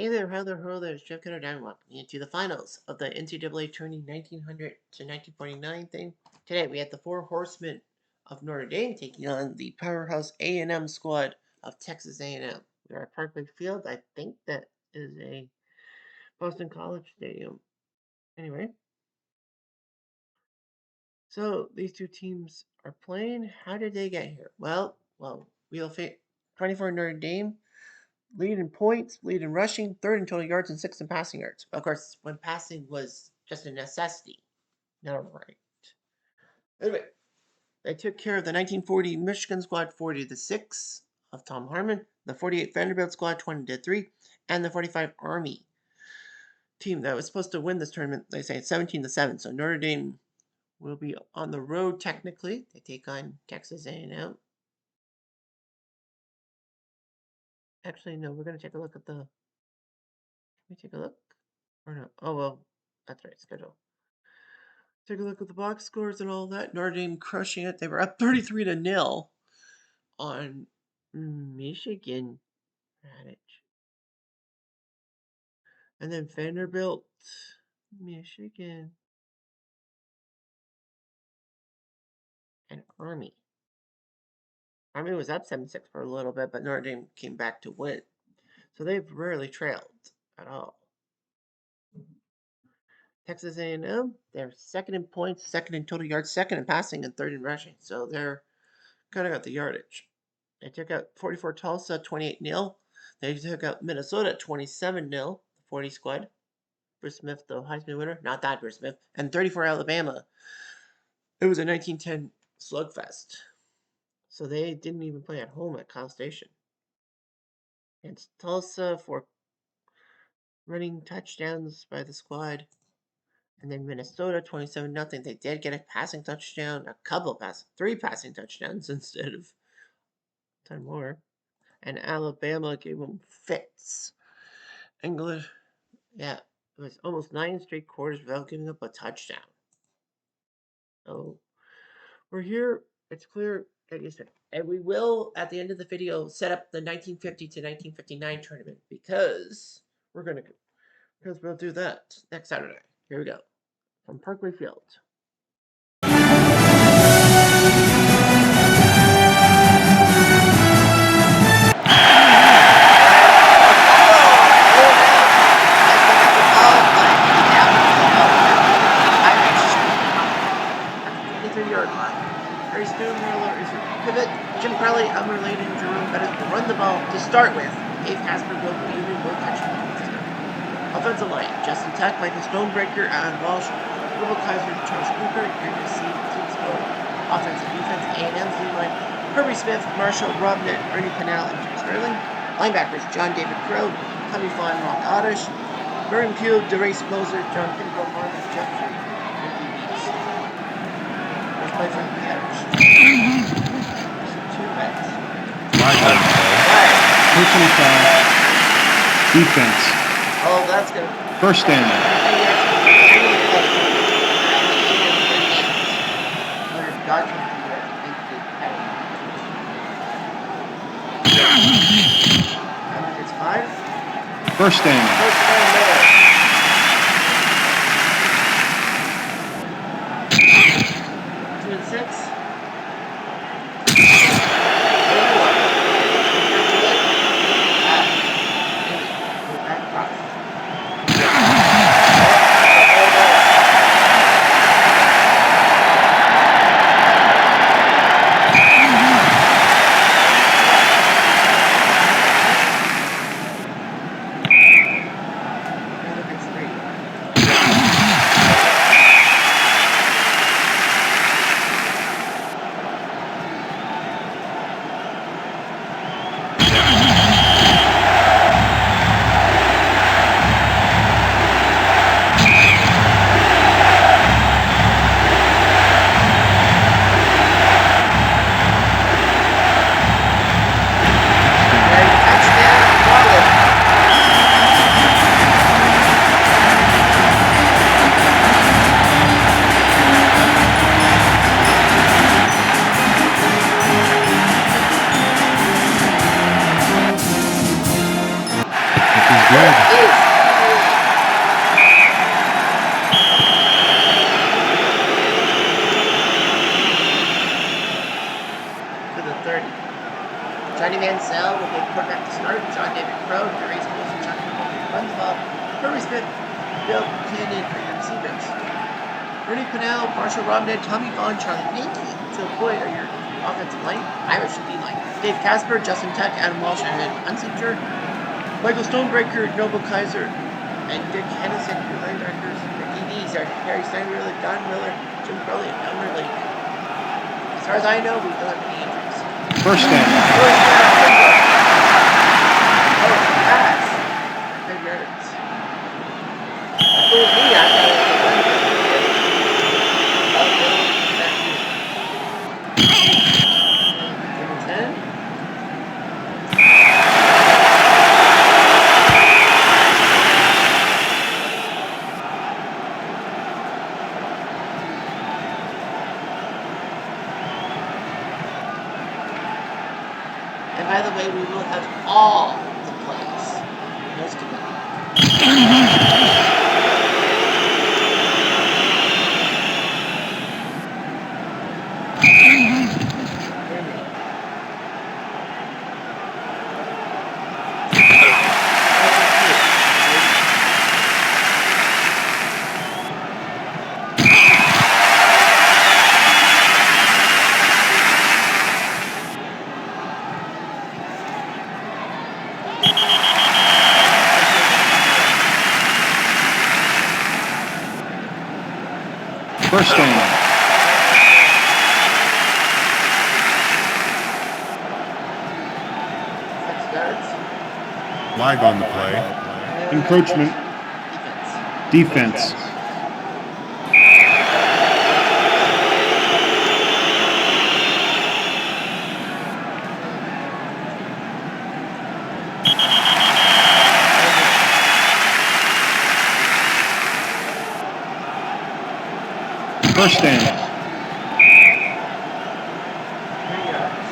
Hey there, how there, hello there, it's Jeff Cutter and welcome you to the finals of the NCAA Tourney 1900 to 1949 thing. Today we have the four horsemen of Notre Dame taking on the powerhouse A&M squad of Texas A&M. We are at Parkway Field. I think that is a Boston College stadium. Anyway, so these two teams are playing. How did they get here? Well, we'll fit 24 Notre Dame. Lead in points, lead in rushing, third in total yards, and sixth in passing yards. Of course, when passing was just a necessity. Not right. Anyway, they took care of the 1940 Michigan squad 40-6 of Tom Harmon, the 48 Vanderbilt squad 20-3, and the 45 Army team that was supposed to win this tournament. They say 17-7. So Notre Dame will be on the road technically. They take on Texas A&M. Actually, no, we're going to take a look at the... Can we take a look? Or no? Oh, well, that's right, schedule. Take a look at the box scores and all that. Notre Dame crushing it. They were up 33-0 on Michigan. And then Vanderbilt, Michigan, and Army. Army was up 7-6 for a little bit, but Notre Dame came back to win. So they've rarely trailed at all. Texas A&M, they're second in points, second in total yards, second in passing, and third in rushing. So they're kind of got the yardage. They took out 44 Tulsa, 28-0. They took out Minnesota, 27-0, the 40 squad. Bruce Smith, the Heisman winner. Not that Bruce Smith. And 34 Alabama. It was a 1910 slugfest. So they didn't even play at home at Kyle Station. And Tulsa for running touchdowns by the squad. And then Minnesota, 27-0. They did get a passing touchdown, three passing touchdowns instead of 10 more. And Alabama gave them fits. England, yeah, it was almost 9 straight quarters without giving up a touchdown. So we're here. It's clear, like you said, and we will at the end of the video set up the 1950 to 1959 tournament because we'll do that next Saturday. Here we go from Parkway Field. Jim Crowley, unrelated to Jerome Bettis will run the ball to start with. Dave Casper will catch the ball. Offensive line, Justin Tuck, Michael Stonebreaker, Alan Walsh, Ruben Kaiser, Charles Cooper, you're going to see team score. Offensive defense, A&M's lead line, Herbie Smith, Marshall Robnett, Ernie Pennell, and Jim Sterling. Linebackers, John David Crow, Tommy Fawn, Ron Oddish, Vernon Pugh, DeRace Moser, John Pinto, Marcus Jeffrey, and DBs. First play for the Panthers. Personal foul. Defense. Oh, that's good. First down. It's 5. First down. First down there. 2 and 6. Good. Pro, Gary's Wilson, Chuck run the ball. Kirby Smith, Bill Cannon for your receivers. Ernie Pinnell, Marshall Robinette, Tommy Vaughn, Charlie Yankee, Joe Boyd are your offensive line. Irish D-line. Dave Casper, Justin Tuck, Adam Walsh, and Unseater. Michael Stonebreaker, Noble Kaiser, and Dick Hennison, your linebackers. Your DBs are Harry Steinwiller, Don Miller, Jim Crowley, and Elmer Lake. As far as I know, we don't have any injuries. First down. Oh, pass. 10 yards. That fooled me. I thought it was a run. And by the way, we will have all the plays. Most of them. First down. 6 yards. Flag on the play. Encroachment. Defense. First down. 3 yards.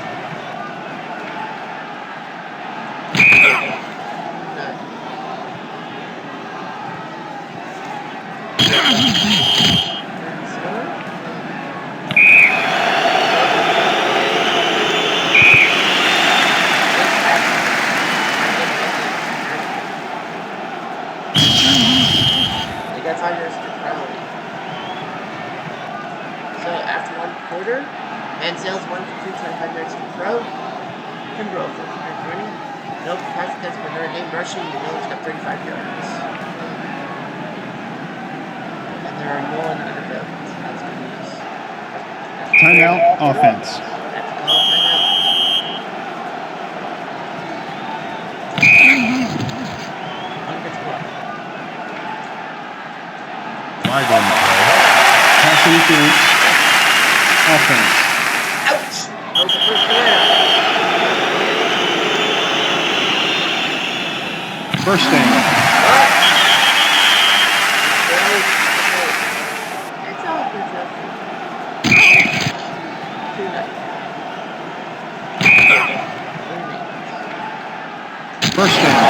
They got 5 yards to Crowley. So after 1 quarter, Mansell's 1 for 2, 25 yards to Pro. Kimbrough for 120. No pass attempts for Notre Dame rushing. The Mills got 35 yards. And there are no one under built. That's good news. Timeout offense. That's a call timeout. One gets blocked. Flag on the play. Pass interference. Offense. Ouch! That was the first down. First down. It's all good stuff. 2-9. First down.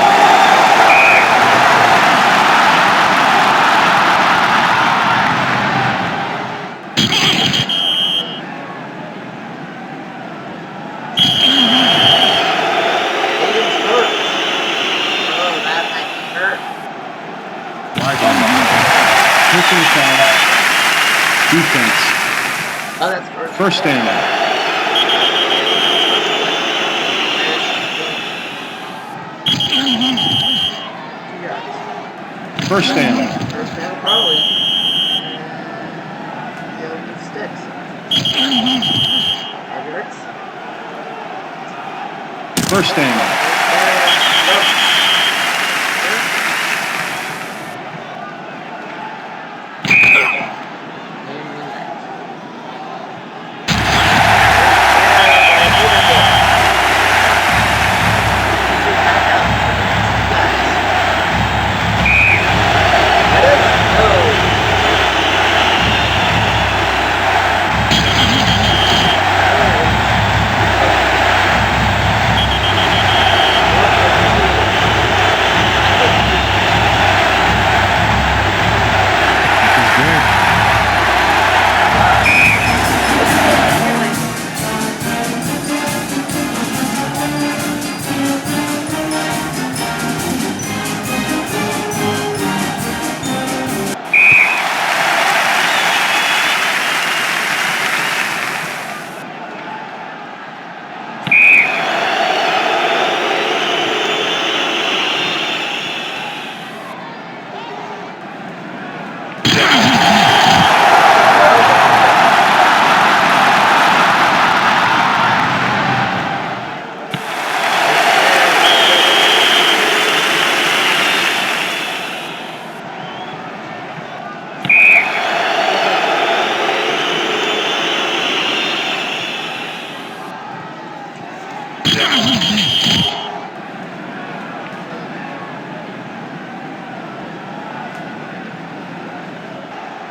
Pitching foul. Defense. Oh, that's first. First down. 2 yards. First down. First down, probably. Yeah, we need sticks. 5 yards. First down.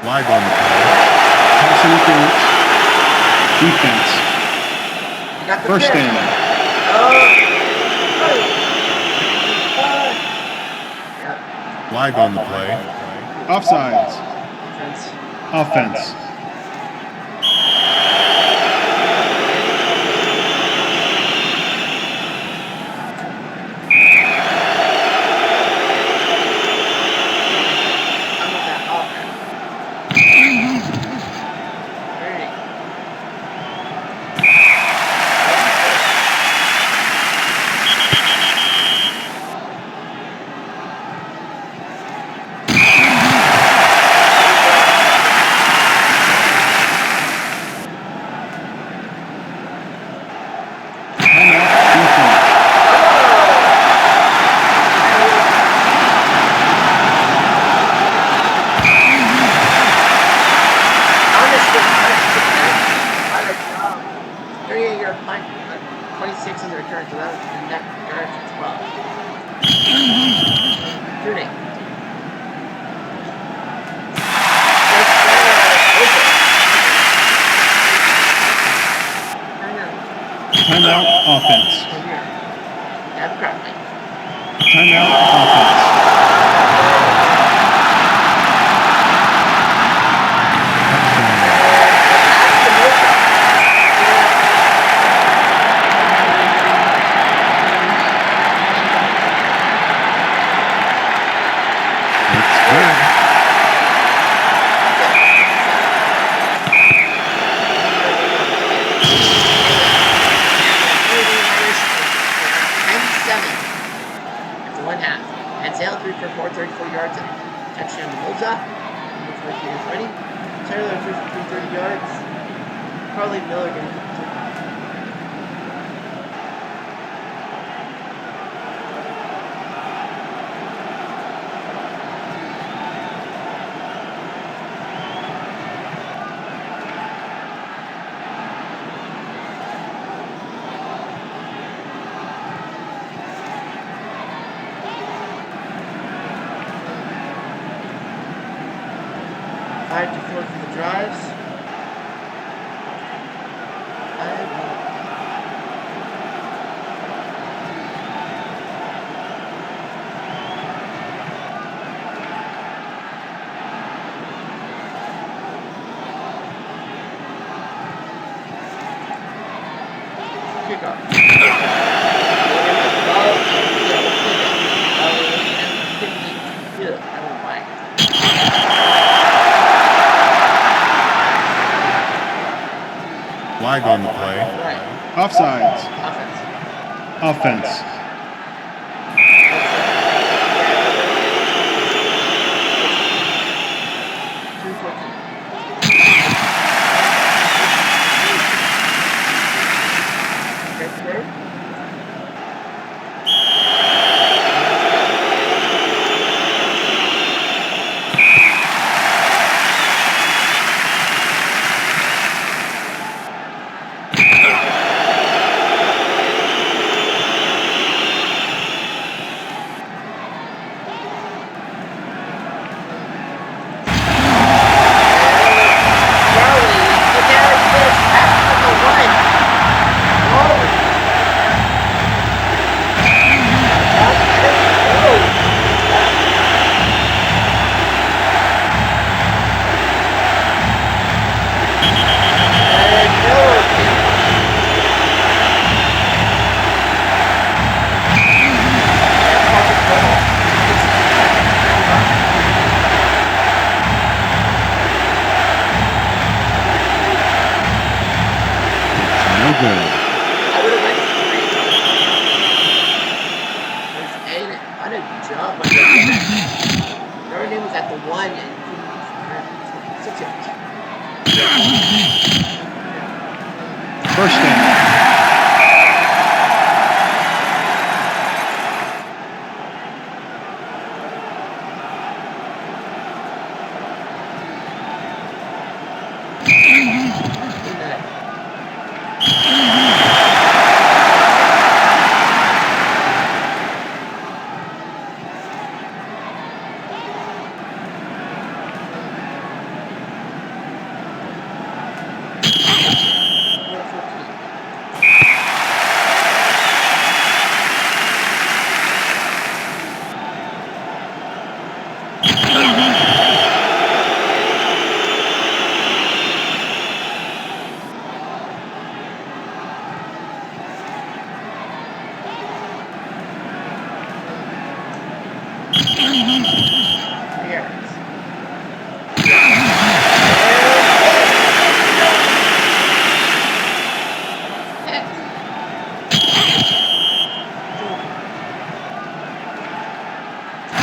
Flag on the play. Pass interference. Defense. You got the First pitch. down. Yeah. Flag on the play. Offsides. Defense. Offense. I'm with that offense. Trny. Timeout. Defense. Honestly, 38-yard punt, 26 on the return, so that was the net yards at 12. Trny. Timeout. Offense. Have a crap, mate. Timeout. Offense. It's good. After 1/2. Ncaa 3 for 4, 34 yards and touchdown to Moza. Number 42 is ready. Taylor 3 for 3, 30 yards. Carly Miller getting 52. Five to 4 for the drives. Kickoff. Flag on the play. Right. Offsides. Offense. Offense. Good. I would have went 3. There's on a jump. Your name was at the 1 and 6 yards. First down.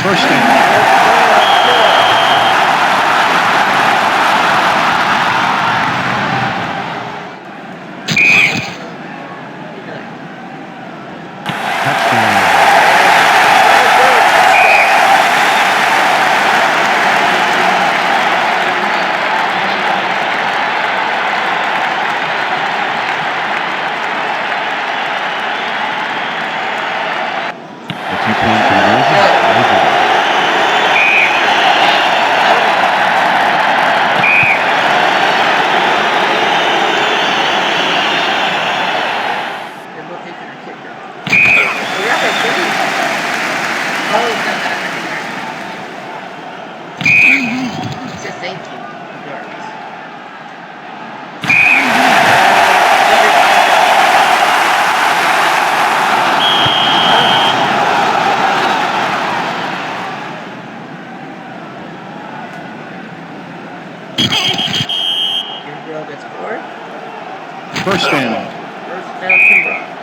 First down. First down. First down, Kimbrough.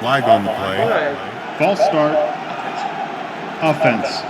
Flag on the play. False start. Offense.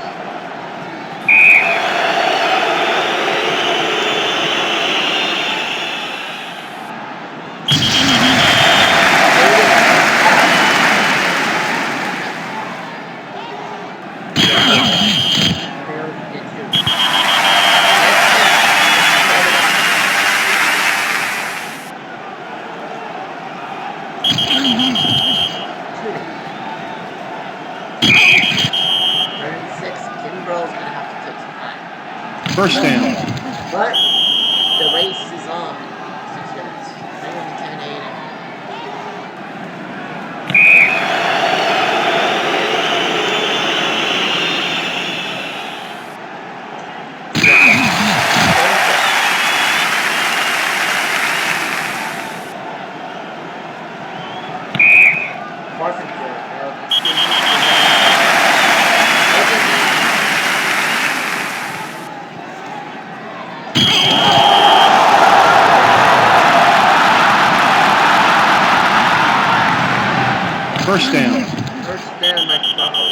First down. But the race is on. 6 minutes. 10-8. First down. First down, my follow.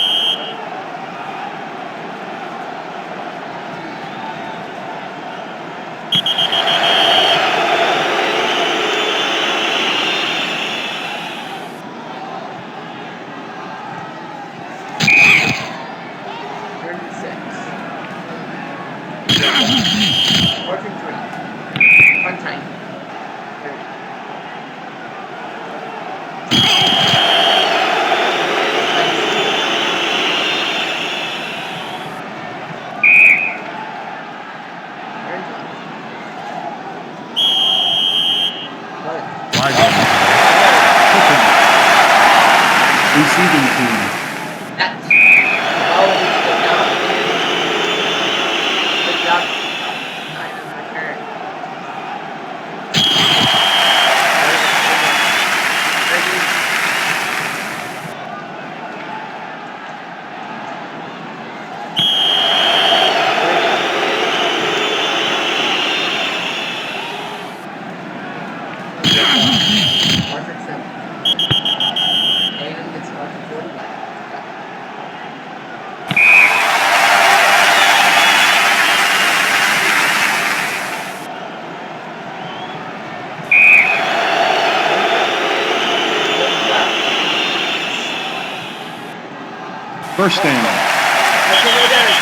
First down. That's what we're doing.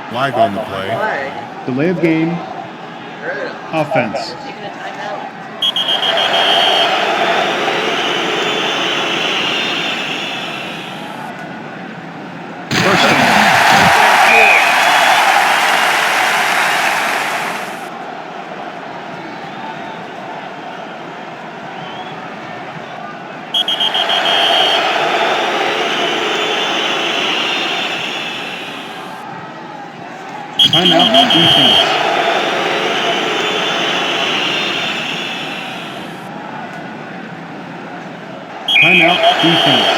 Flag on the play. Flag. Delay of game. Good. Offense. They're taking a timeout. First down. Timeout defense. Timeout defense.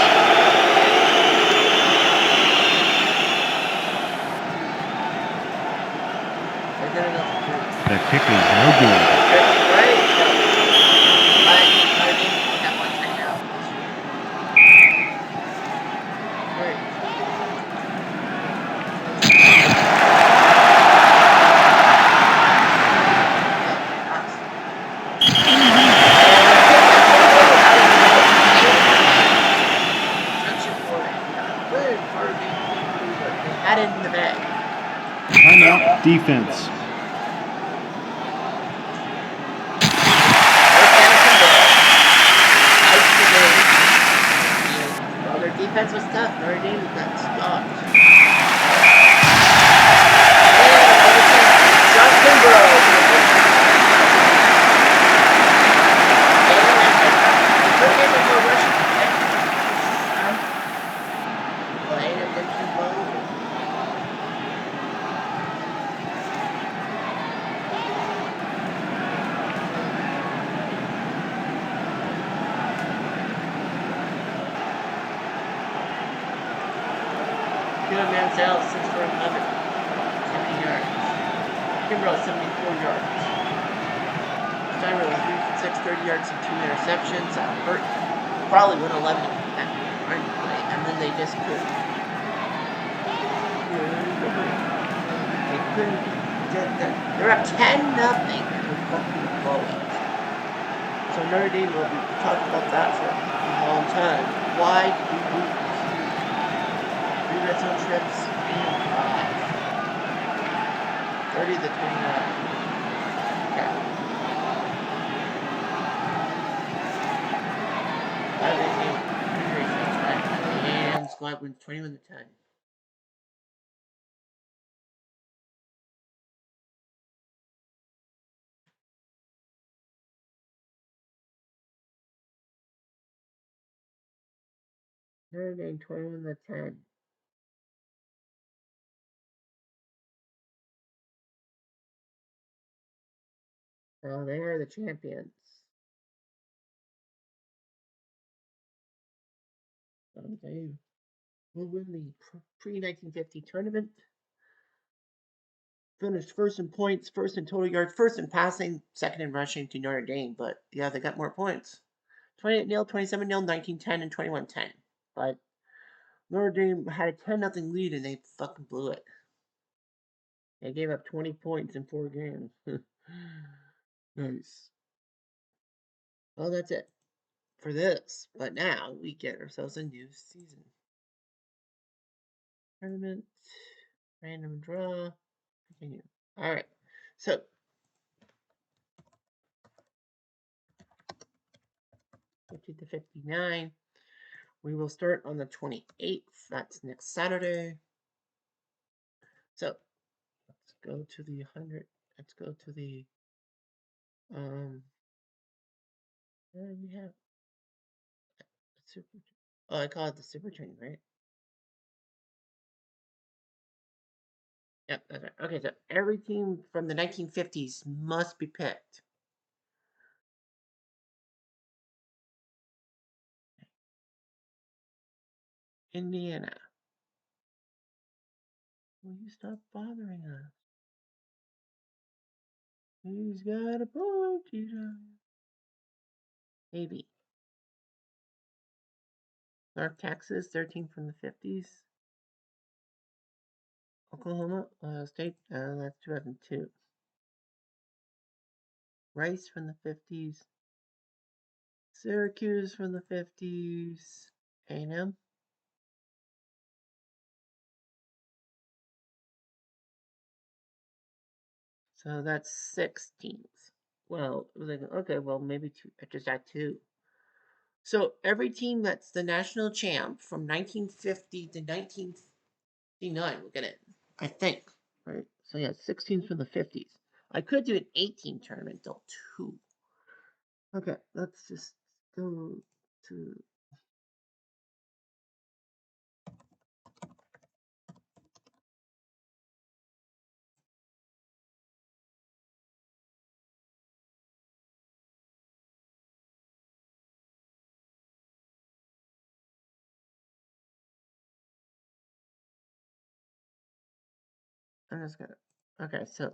They're gonna go for three. That kick is no good. Right? No. But I mean, we got one timeout. Alright. Junction 4. Good. They had it in the bag. Timeout defense. Well, their defense was tough. Notre Dame got stopped. Justin Mansell, 6 for 11, 70 yards. Kimbrough, 74 yards. Steimer was 3 for 6, 30 yards and 2 interceptions. Hurt probably would have led them that run play, and then they just couldn't. They couldn't get that. They're up 10-0 with fucking blowouts. So Notre Dame will be talking about that for a long time. Why did we lose? 3 red zone trips, 8 of 5. 30 to 29. Okay. And squad wins 21 to 10. Notre Dame 21 to 10. So they are the champions. So they will win the pre-1950 tournament. Finished first in points, first in total yards, first in passing, second in rushing to Notre Dame. But yeah, they got more points. 28-0, 27-0, 19-10, and 21-10. But Notre Dame had a 10-0 lead and they fucking blew it. They gave up 20 points in 4 games. Nice. Well, that's it for this. But now we get ourselves a new season. Tournament, random draw, continue. All right. So, 50 to 59. We will start on the 28th. That's next Saturday. So, let's go to the 100. Let's go to the what do we have? Super. Oh, I call it the Super Train, right? Yep, that's right. Okay, so every team from the 1950s must be picked. Indiana. Will you stop bothering us? He's got a point, Maybe. North Texas, 13 from the 50s. Oklahoma, Ohio State, that's 2002. Rice from the 50s. Syracuse from the 50s. A&M. So that's 6 teams. Well, okay, well, maybe 2. I just add 2. So every team that's the national champ from 1950 to 1959 will get it, I think. Right? So yeah, 6 teams from the 50s. I could do an 18 tournament, though, too. Okay, let's just go to. I'm just gonna. Okay, so.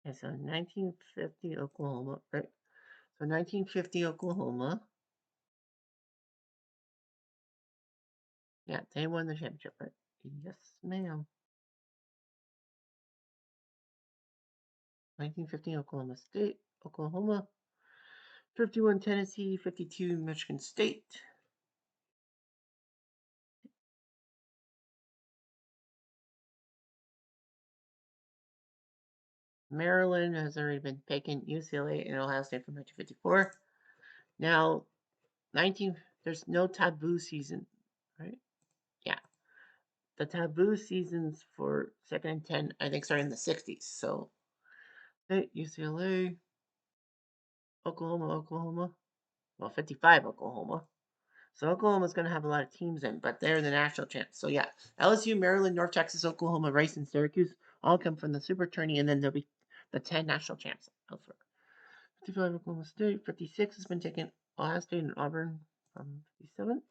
Okay, so 1950 Oklahoma, right? So 1950 Oklahoma. Yeah, they won the championship, right? Yes, ma'am. 1950 Oklahoma State, Oklahoma. 51 Tennessee, 52 Michigan State. Maryland has already been taken. UCLA and Ohio State from 1954. Now, there's no taboo season, right? Yeah. The taboo seasons for second and 10, I think, started in the 60s. So, UCLA, Oklahoma. Well, 55 Oklahoma. So Oklahoma's going to have a lot of teams in, but they're the national champs. So yeah, LSU, Maryland, North Texas, Oklahoma, Rice, and Syracuse all come from the Super Tourney, and then there'll be the 10 national champs elsewhere. 55 Oklahoma State, 56 has been taken. Ohio State and Auburn from 57.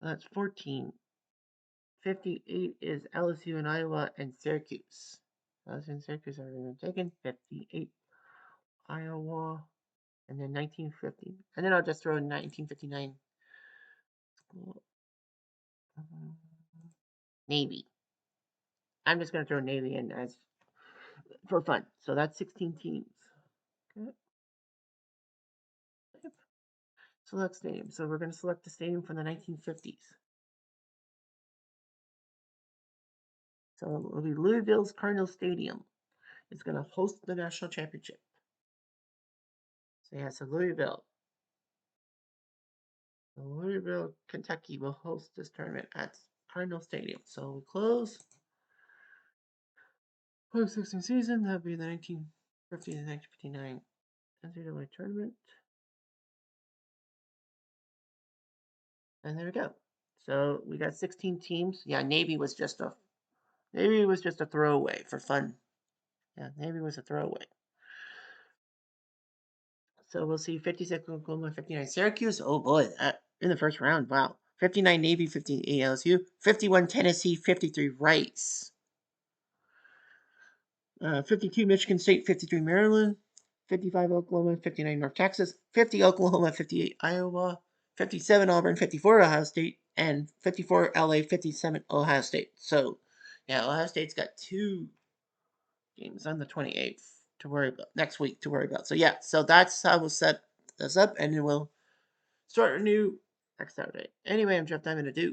That's 14. 58 is LSU and Iowa and Syracuse. LSU and Syracuse have already been taken. 58 Iowa, and then 1950. And then I'll just throw in 1959 Navy. I'm just going to throw Navy in as for fun. So that's 16 teams. Okay. Select stadium. So we're going to select the stadium from the 1950s. So it will be Louisville's Cardinal Stadium. It's going to host the national championship. So yeah, so Louisville. So Louisville, Kentucky will host this tournament at Cardinal Stadium. So we close. 2016 season, that'll be the 1950 to 1959 NCAA tournament. And there we go. So we got 16 teams. Yeah, Navy was just a throwaway for fun. Yeah, Navy was a throwaway. So we'll see 56 Oklahoma, 59 Syracuse. Oh boy, in the first round. Wow. 59 Navy, 58 LSU, 51 Tennessee, 53 Rice. 52 Michigan State, 53 Maryland, 55 Oklahoma, 59 North Texas, 50 Oklahoma, 58 Iowa, 57 Auburn, 54 Ohio State, and 54 LA, 57 Ohio State. So, yeah, Ohio State's got 2 games on the 28th to worry about next week to worry about. So, yeah, so that's how we'll set this up, and then we'll start a new next Saturday. Anyway, I'm Jeff Diamond to do.